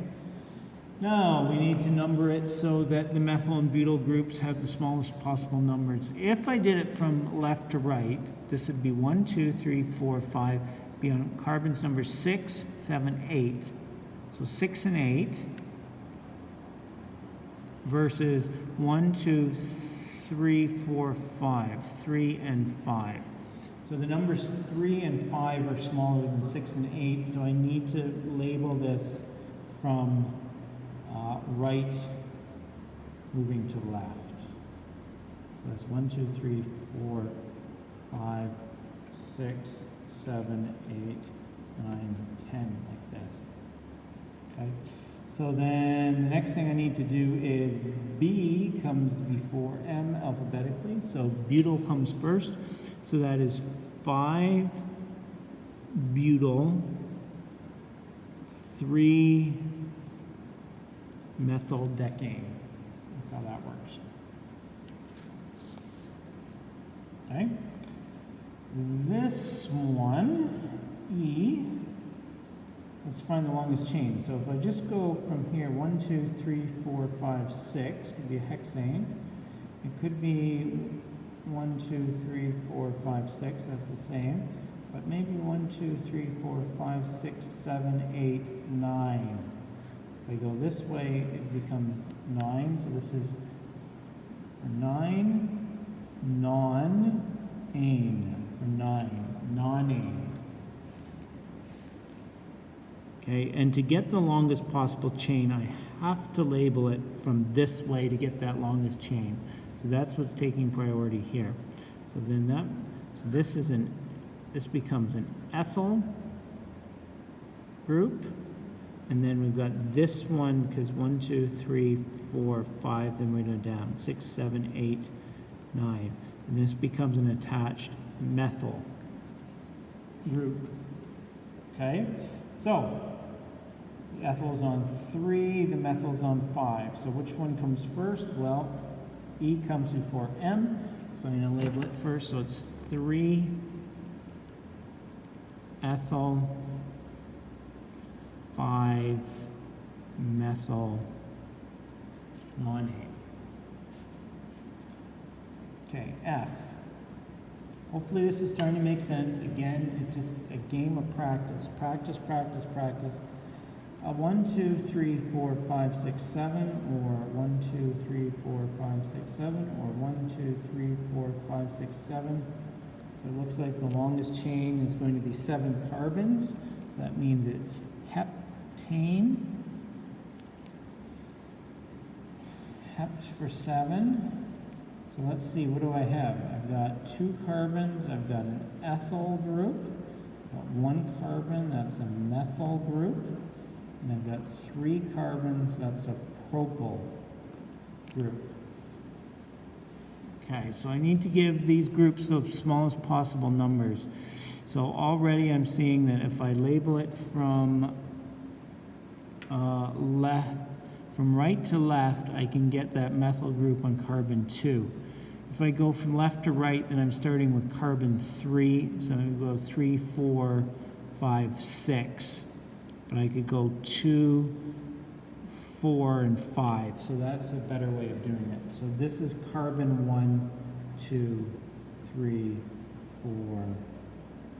Now we need to number it so that the methyl and butyl groups have the smallest possible numbers. If I did it from left to right, this would be 1, 2, 3, 4, 5, be on carbons number 6, 7, 8. So 6 and 8 versus 1, 2, 3, 4, 5, 3 and 5. So the numbers 3 and 5 are smaller than 6 and 8, so I need to label this from right moving to left. So that's 1, 2, 3, 4, 5, 6, 7, 8, 9, 10, like this. Okay. So then the next thing I need to do is B comes before M alphabetically. So butyl comes first. So that is 5 butyl, 3 methyl decane. That's how that works. Okay. This one, E, let's find the longest chain. So if I just go from here, 1, 2, 3, 4, 5, 6, could be a hexane. It could be 1, 2, 3, 4, 5, 6, that's the same. But maybe 1, 2, 3, 4, 5, 6, 7, 8, 9. If I go this way, it becomes 9. So this is for 9, non-ane. For 9, non-ane. Okay, and to get the longest possible chain, I have to label it from this way to get that longest chain. So that's what's taking priority here. So then this becomes an ethyl group, and then we've got this one because 1, 2, 3, 4, 5. Then we go down 6, 7, 8, 9, and this becomes an attached methyl group. Okay, so the ethyl's on 3, the methyl's on 5. So which one comes first? Well, E comes before M. So I'm going to label it first. So it's 3-ethyl 5-methyl nonane. Okay, F. Hopefully this is starting to make sense. Again, it's just a game of practice. Practice, practice, practice. 1, 2, 3, 4, 5, 6, 7, or 1, 2, 3, 4, 5, 6, 7, or 1, 2, 3, 4, 5, 6, 7. So it looks like the longest chain is going to be 7 carbons. So that means it's heptane. Hept for 7. So let's see, what do I have? I've got 2 carbons, I've got an ethyl group, I've got 1 carbon, that's a methyl group, and I've got 3 carbons, that's a propyl group. Okay, so I need to give these groups the smallest possible numbers. So already I'm seeing that if I label it from right to left, I can get that methyl group on carbon 2. If I go from left to right, then I'm starting with carbon 3. So I'm going to go 3, 4, 5, 6. But I could go 2, 4, and 5. So that's a better way of doing it. So this is carbon 1, 2, 3, 4,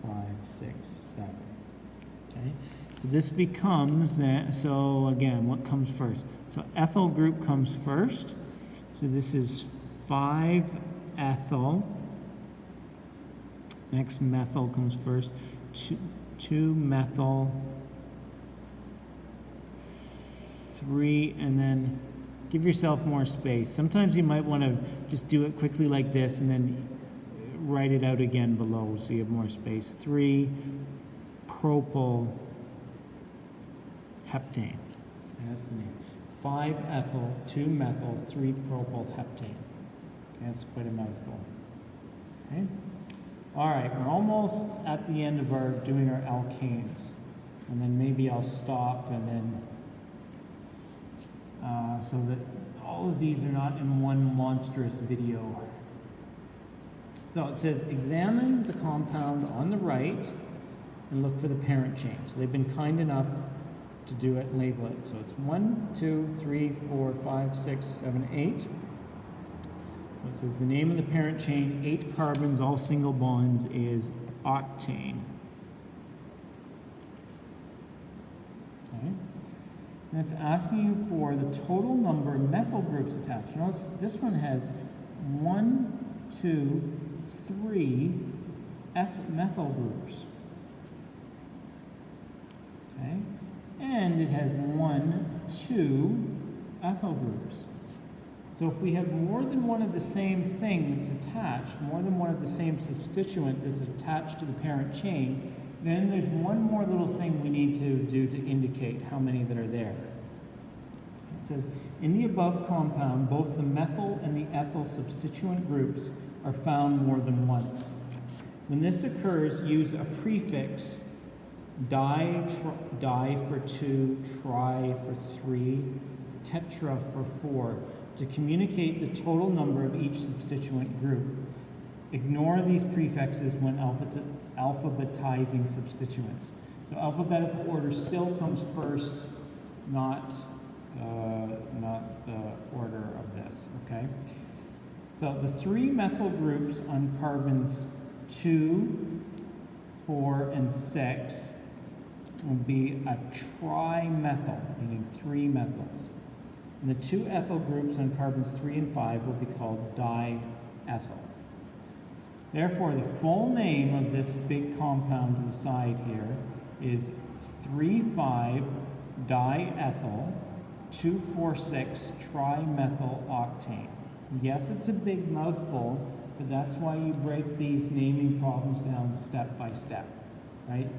5, 6, 7. Okay? So this becomes that, so again, what comes first? So ethyl group comes first. So this is 5-ethyl. Next methyl comes first. 2-methyl. 3, and then give yourself more space. Sometimes you might want to just do it quickly like this and then write it out again below so you have more space. 3 propyl heptane. That's the name. 5-ethyl, 2-methyl, 3-propyl heptane. Okay, that's quite a mouthful. Okay. All right, we're almost at the end of doing our alkanes, and then maybe I'll stop and then so that all of these are not in one monstrous video. So it says examine the compound on the right and look for the parent chain. So they've been kind enough to do it and label it. So it's 1, 2, 3, 4, 5, 6, 7, 8. So it says the name of the parent chain, 8 carbons, all single bonds, is octane. Okay. And it's asking you for the total number of methyl groups attached. Notice this one has 1, 2, 3 methyl groups. Okay. And it has 1, 2 ethyl groups. So if we have more than one of the same thing that's attached, more than one of the same substituent that's attached to the parent chain, then there's one more little thing we need to do to indicate how many that are there. It says, in the above compound, both the methyl and the ethyl substituent groups are found more than once. When this occurs, use a prefix di for 2, tri for 3, tetra for 4 to communicate the total number of each substituent group. Ignore these prefixes when alphabetizing substituents. So alphabetical order still comes first, not the order of this, okay? So the 3 methyl groups on carbons 2, 4, and 6 will be a trimethyl, meaning 3 methyls. And the 2 ethyl groups on carbons 3 and 5 will be called diethyl. Therefore, the full name of this big compound to the side here is 3,5-diethyl 2,4,6-trimethyl octane. Yes, it's a big mouthful, but that's why you break these naming problems down step by step, right?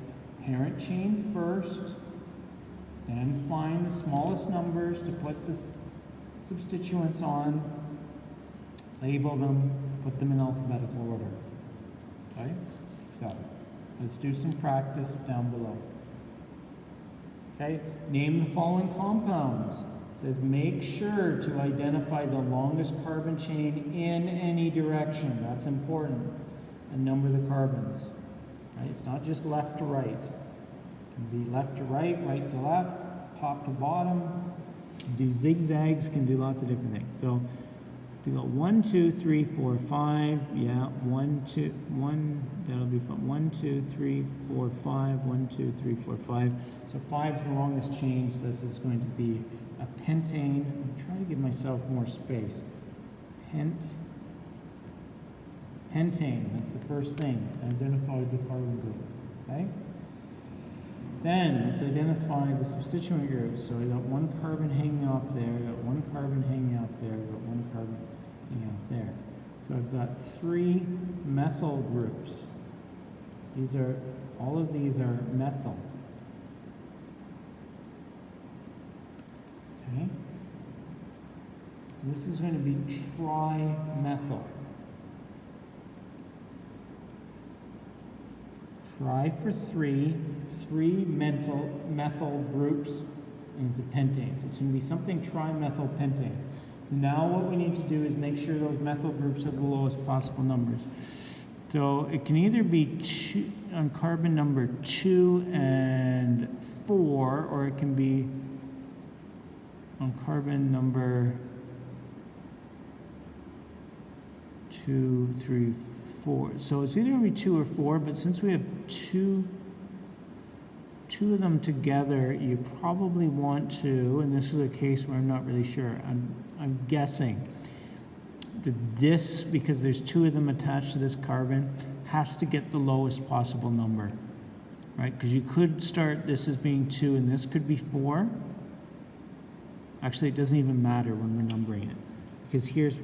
Parent chain first, then find the smallest numbers to put the substituents on, label them, put them in alphabetical order. Okay? So, let's do some practice down below. Okay? Name the following compounds. It says make sure to identify the longest carbon chain in any direction. That's important. And number the carbons. Right? It's not just left to right. It can be left to right, right to left, top to bottom. Can do zigzags, can do lots of different things. So if you got 1, 2, 3, 4, 5, yeah, 1, 2, 1, that'll be fun. 1, 2, 3, 4, 5, 1, 2, 3, 4, 5. So 5 is the longest chain, so this is going to be a pentane. I'm trying to give myself more space. Pentane, that's the first thing. Identify the carbon group, okay? Then let's identify the substituent groups. So I got 1 carbon hanging off there, I got 1 carbon hanging off there, I got 1 carbon hanging off there. So I've got 3 methyl groups. All of these are methyl. Okay? So this is going to be trimethyl. Tri for 3 methyl groups, and it's a pentane. So it's going to be something trimethylpentane. So now what we need to do is make sure those methyl groups have the lowest possible numbers. So it can either be on carbon number 2 and 4, or it can be on carbon number 2, 3, 4. So it's either going to be 2 or 4, but since we have two of them together, you probably want to, and this is a case where I'm not really sure, I'm guessing that this, because there's 2 of them attached to this carbon, has to get the lowest possible number, right? Because you could start this as being 2 and this could be 4. Actually, it doesn't even matter when we're numbering it, because here's,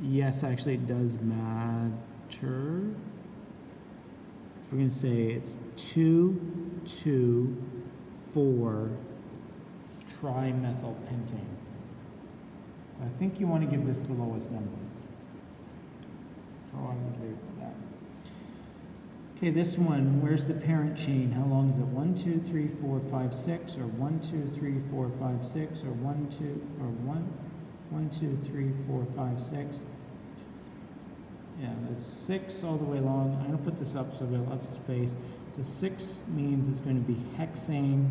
yes, actually it does matter. So we're going to say it's 2, 2, 4 trimethylpentane. So I think you want to give this the lowest number. So I would leave it with that. Okay, this one, where's the parent chain? How long is it? 1, 2, 3, 4, 5, 6, or 1, 2, 3, 4, 5, 6, or 1, 2, or 1, 2, 3, 4, 5, 6. Yeah, that's 6 all the way along. I'm going to put this up so I've got lots of space. So 6 means it's going to be hexane.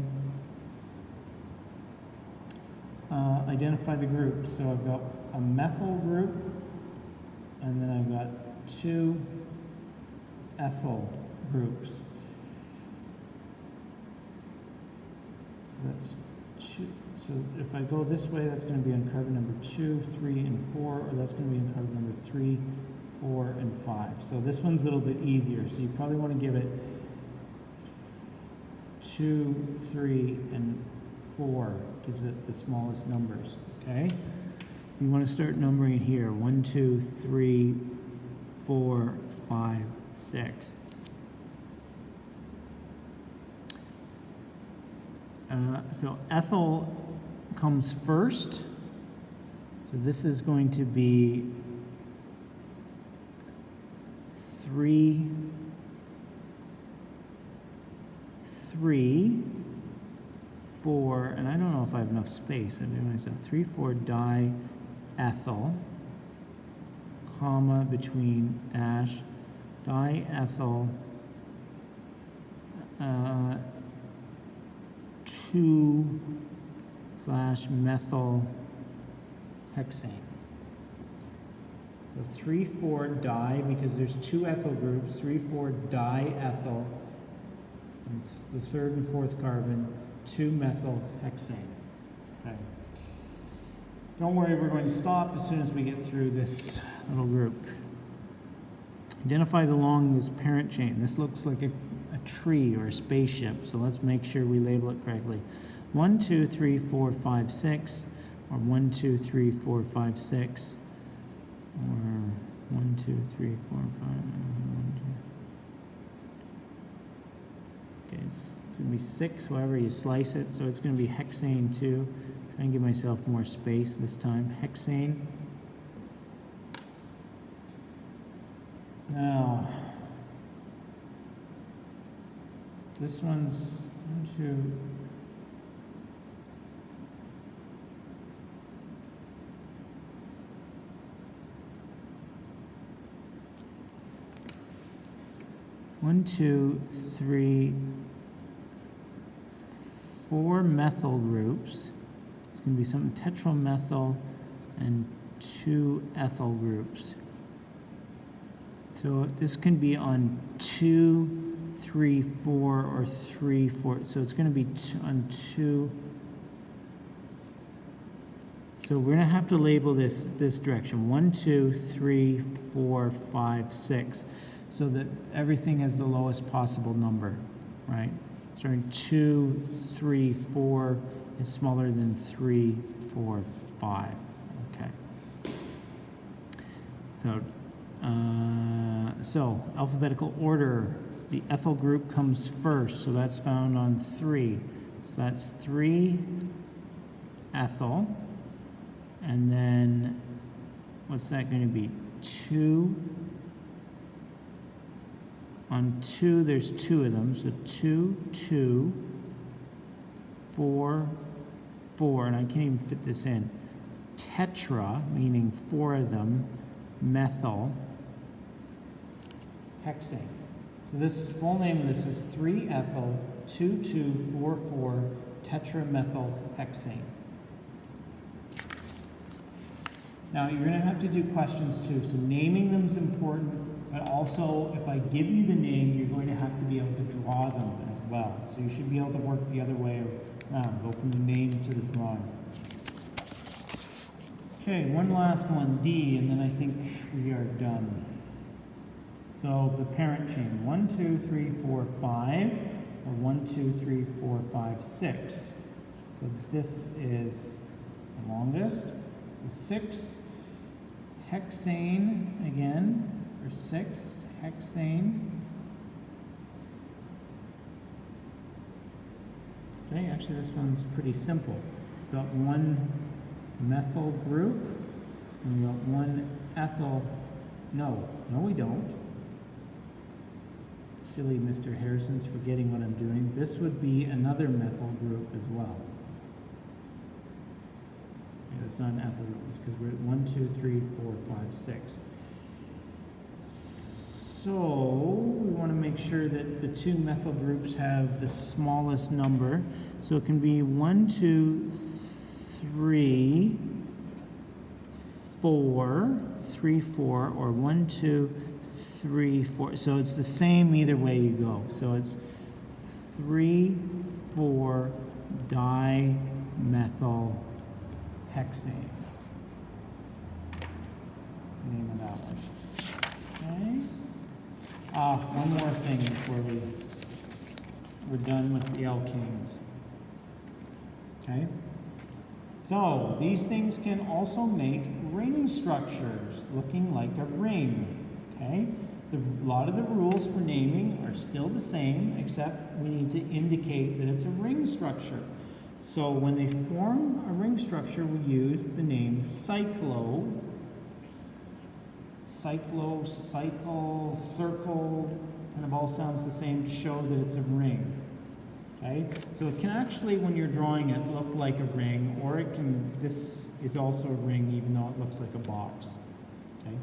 Identify the groups. So I've got a methyl group, and then I've got 2 ethyl groups. So that's 2. So if I go this way, that's going to be on carbon number 2, 3, and 4, or that's going to be on carbon number 3, 4, and 5. So this one's a little bit easier. So you probably want to give it 2, 3, and 4 gives it the smallest numbers. Okay? You want to start numbering it here. 1, 2, 3, 4, 5, 6. So ethyl comes first. So this is going to be 3, 4, and I don't know if I have enough space. I'm doing myself 3, 4 diethyl, comma between dash diethyl 2/methyl hexane. So 3, 4 di, because there's 2 ethyl groups, 3, 4 diethyl, and the 3rd and 4th carbon, 2-methyl hexane. Okay. Don't worry, we're going to stop as soon as we get through this little group. Identify the longest parent chain. This looks like a tree or a spaceship, so let's make sure we label it correctly. 1, 2, 3, 4, 5, 6, or 1, 2, 3, 4, 5, 6, or 1, 2, 3, 4, 5, 1, 2. Okay, it's going to be 6, however you slice it, so it's going to be hexane 2. Try and give myself more space this time. Hexane. Now, this one's 1, 2. 1, 2, 3, 4 methyl groups. It's going to be something tetramethyl and 2 ethyl groups. So this can be on 2, 3, 4, or 3, 4. So it's going to be on 2. So we're going to have to label this direction. 1, 2, 3, 4, 5, 6. So that everything has the lowest possible number, right? So 2, 3, 4 is smaller than 3, 4, 5. Okay. So alphabetical order. The ethyl group comes first, so that's found on 3. So that's 3 ethyl. And then, what's that going to be? 2. On 2, there's 2 of them. So 2, 2, 4, 4. And I can't even fit this in. Tetra, meaning 4 of them. Methyl. Hexane. So this is full name of this is 3-ethyl 2,2,4,4 tetramethyl hexane. Now you're going to have to do questions too. So naming them is important, but also if I give you the name, you're going to have to be able to draw them as well. So you should be able to work the other way around, go from the name to the drawing. Okay, one last one, D, and then I think we are done. So the parent chain, 1, 2, 3, 4, 5, or 1, 2, 3, 4, 5, 6. So this is the longest. So 6, hexane again, for 6, hexane. Okay, actually this one's pretty simple. It's got 1 methyl group, and we've got 1 ethyl. No, we don't. Silly Mr. Harrison's forgetting what I'm doing. This would be another methyl group as well. Yeah, it's not an ethyl group because we're at 1, 2, 3, 4, 5, 6. So we want to make sure that the 2 methyl groups have the smallest number. So it can be 1, 2, 3, 4, 3, 4, or 1, 2, 3, 4. So it's the same either way you go. So it's 3, 4 dimethyl hexane. That's the name of that one. Okay. One more thing before we're done with the alkanes. Okay. So these things can also make ring structures looking like a ring. Okay. A lot of the rules for naming are still the same, except we need to indicate that it's a ring structure. So when they form a ring structure, we use the name cyclo, cycle, circle, kind of all sounds the same to show that it's a ring. Okay? So it can actually, when you're drawing it, look like a ring, or it can, this is also a ring even though it looks like a box. Okay?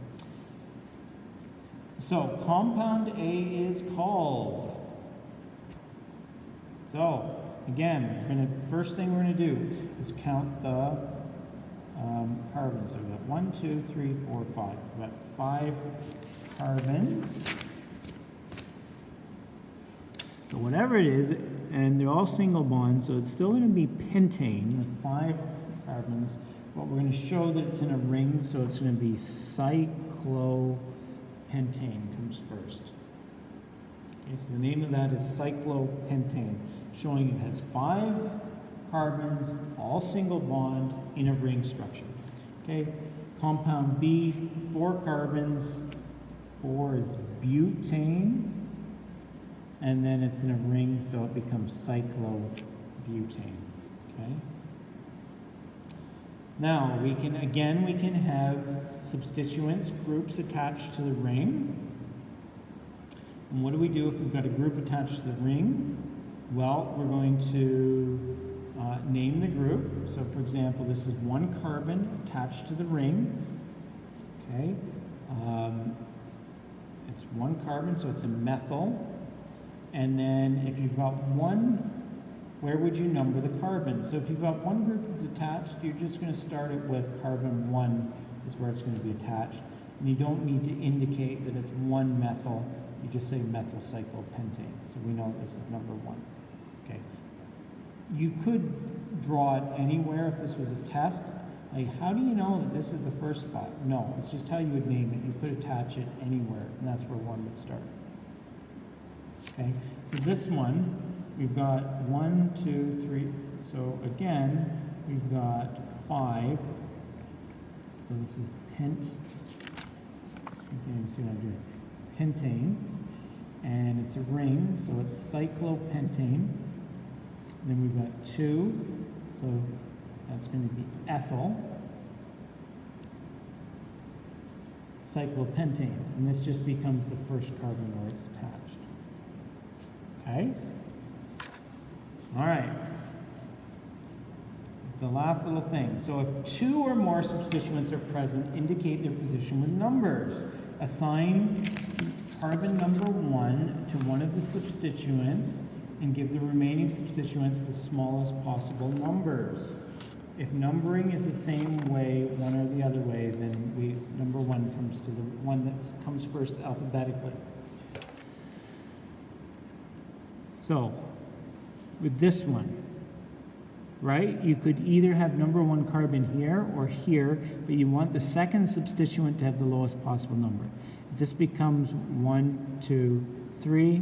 So, compound A is called. So, again, first thing we're going to do is count the carbons. So we've got 1, 2, 3, 4, 5. We've got 5 carbons. So whatever it is, and they're all single bonds, so it's still going to be pentane with 5 carbons. But we're going to show that it's in a ring, so it's going to be cyclopentane comes first. Okay, so the name of that is cyclopentane, showing it has 5 carbons, all single bond in a ring structure. Okay, compound B, 4 carbons, 4 is butane, and then it's in a ring, so it becomes cyclobutane. Okay. Now we can have substituents, groups attached to the ring. And what do we do if we've got a group attached to the ring? Well, we're going to name the group. So for example, this is 1 carbon attached to the ring. Okay. It's 1 carbon, so it's a methyl. And then if you've got one, where would you number the carbon? So if you've got one group that's attached, you're just going to start it with carbon 1 is where it's going to be attached. And you don't need to indicate that it's one methyl. You just say methyl cyclopentane. So we know this is number 1. Okay. You could draw it anywhere if this was a test. Like, how do you know that this is the first spot? No, it's just how you would name it. You could attach it anywhere, and that's where 1 would start. Okay, so this one, we've got 1, 2, 3. So again, we've got 5. So this is pent. You can even see what I'm doing. Pentane, and it's a ring, so it's cyclopentane. Then we've got 2, so that's going to be ethyl cyclopentane, and this just becomes the first carbon where it's attached. Okay? All right. The last little thing. So if 2 or more substituents are present, indicate their position with numbers. Assign carbon number 1 to one of the substituents and give the remaining substituents the smallest possible numbers. If numbering is the same way, one or the other way, then number 1 comes to the one that comes first alphabetically. So, with this one, right, you could either have number 1 carbon here or here, but you want the second substituent to have the lowest possible number. If this becomes 1, 2, 3,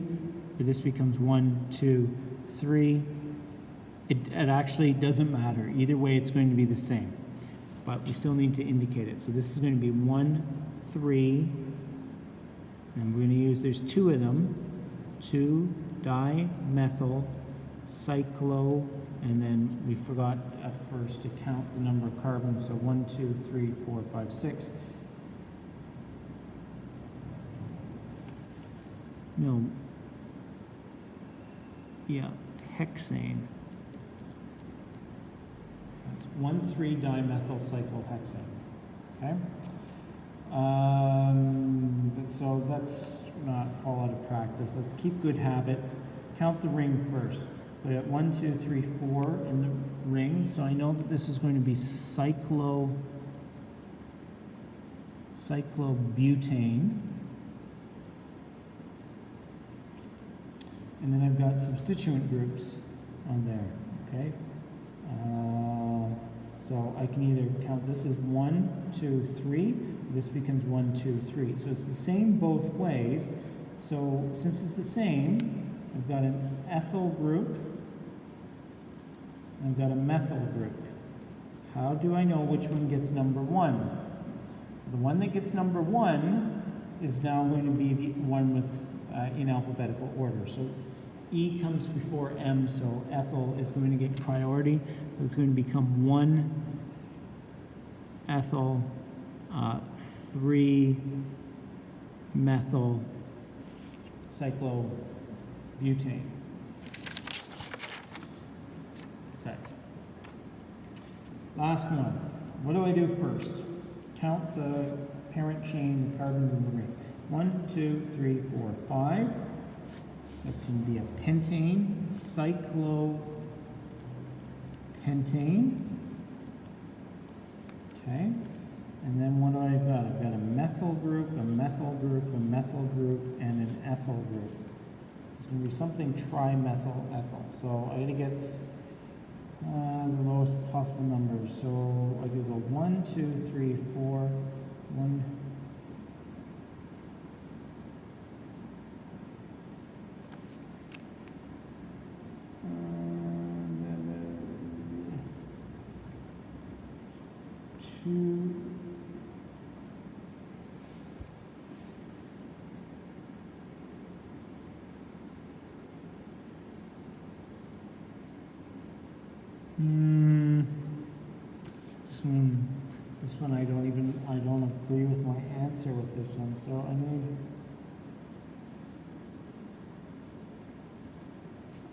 or this becomes 1, 2, 3, it actually doesn't matter. Either way, it's going to be the same. But we still need to indicate it. So this is going to be 1, 3, and we're going to use, there's 2 of them, 2 dimethyl cyclo, and then we forgot at first to count the number of carbons. So 1, 2, 3, 4, 5, 6. No. Yeah, hexane. That's 1,3-dimethyl cyclohexane. Okay. So let's not fall out of practice. Let's keep good habits. Count the ring first. So I got 1, 2, 3, 4 in the ring. So I know that this is going to be cyclobutane. And then I've got substituent groups on there, okay? So I can either count this as 1, 2, 3. This becomes 1, 2, 3. So it's the same both ways. So since it's the same, I've got an ethyl group, and I've got a methyl group. How do I know which one gets number 1? The one that gets number 1 is now going to be the one with in alphabetical order. So E comes before M, so ethyl is going to get priority. So it's going to become 1 ethyl, 3 methyl cyclobutane. Okay. Last one. What do I do first? Count the parent chain, the carbons in the ring. 1, 2, 3, 4, 5. That's going to be a pentane, cyclopentane. Okay. And then what do I got? I've got a methyl group, a methyl group, a methyl group, and an ethyl group. It's going to be something trimethyl ethyl. So I got to get the lowest possible numbers. So I could go 1, 2, 3, 4, 1. This one I don't agree with my answer with this one, so I need,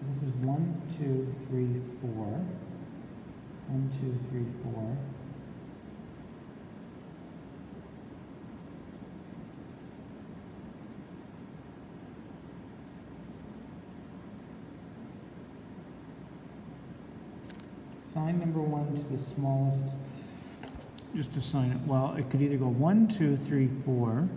this is 1, 2, 3, 4, 1, 2, 3, 4, assign number 1 to the smallest, just assign it, well, it could either go 1, 2, 3, 4.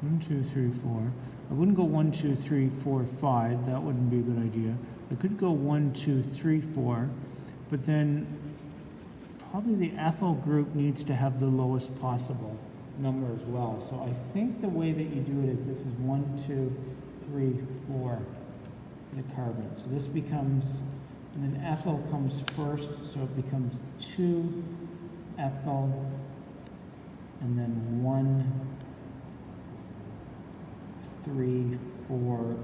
1, 2, 3, 4. I wouldn't go 1, 2, 3, 4, 5. That wouldn't be a good idea. I could go 1, 2, 3, 4, but then probably the ethyl group needs to have the lowest possible number as well. So I think the way that you do it is this is 1, 2, 3, 4, the carbon. So this becomes, and then ethyl comes first, so it becomes 2 ethyl, and then 1, 3, 4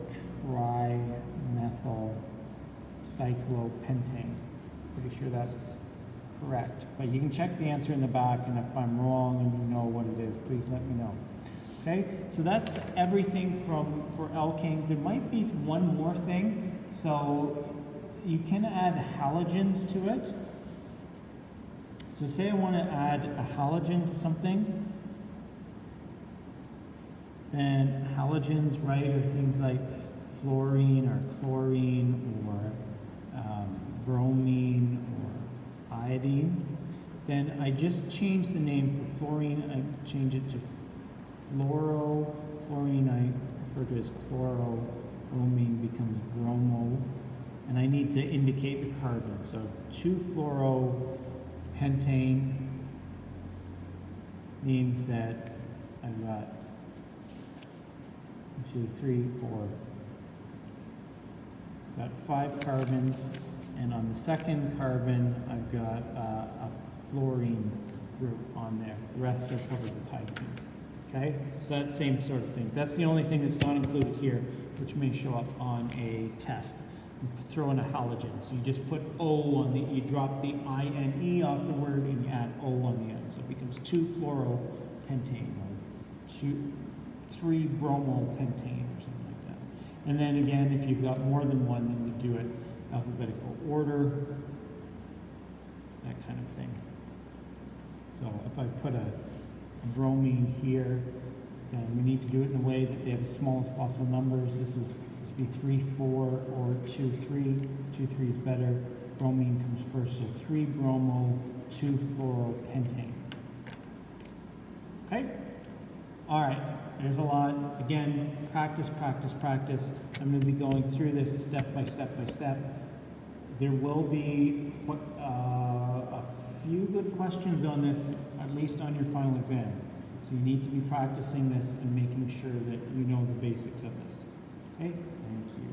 trimethyl cyclopentane. Pretty sure that's correct. But you can check the answer in the back, and if I'm wrong and you know what it is, please let me know. Okay, so that's everything for alkanes. There might be one more thing. So you can add halogens to it. So say I want to add a halogen to something. Then halogens, right, are things like fluorine or chlorine or bromine or iodine. Then I just change the name for fluorine. I change it to fluoro. Chlorine I refer to as chloro. Bromine becomes bromo. And I need to indicate the carbon. So 2-fluoropentane means that I've got 2, 3, 4. Got 5 carbons, and on the second carbon, I've got a fluorine group on there. The rest are covered with hydrogens. Okay, so that same sort of thing. That's the only thing that's not included here, which may show up on a test. You throw in a halogen, so you just put O on the, you drop the I-N-E off the word, and you add O on the end, so it becomes 2-fluoropentane, or 3-bromopentane, or something like that. And then again, if you've got more than one, then you do it alphabetical order, that kind of thing. So if I put a bromine here, then we need to do it in a way that they have the smallest possible numbers. This would be 3, 4, or 2, 3. 2, 3 is better. Bromine comes first, so 3-bromo, 2-fluoropentane. Okay? All right, there's a lot. Again, practice, practice, practice. I'm going to be going through this step by step by step. There will be a few good questions on this, at least on your final exam. So you need to be practicing this and making sure that you know the basics of this. Okay, thank you.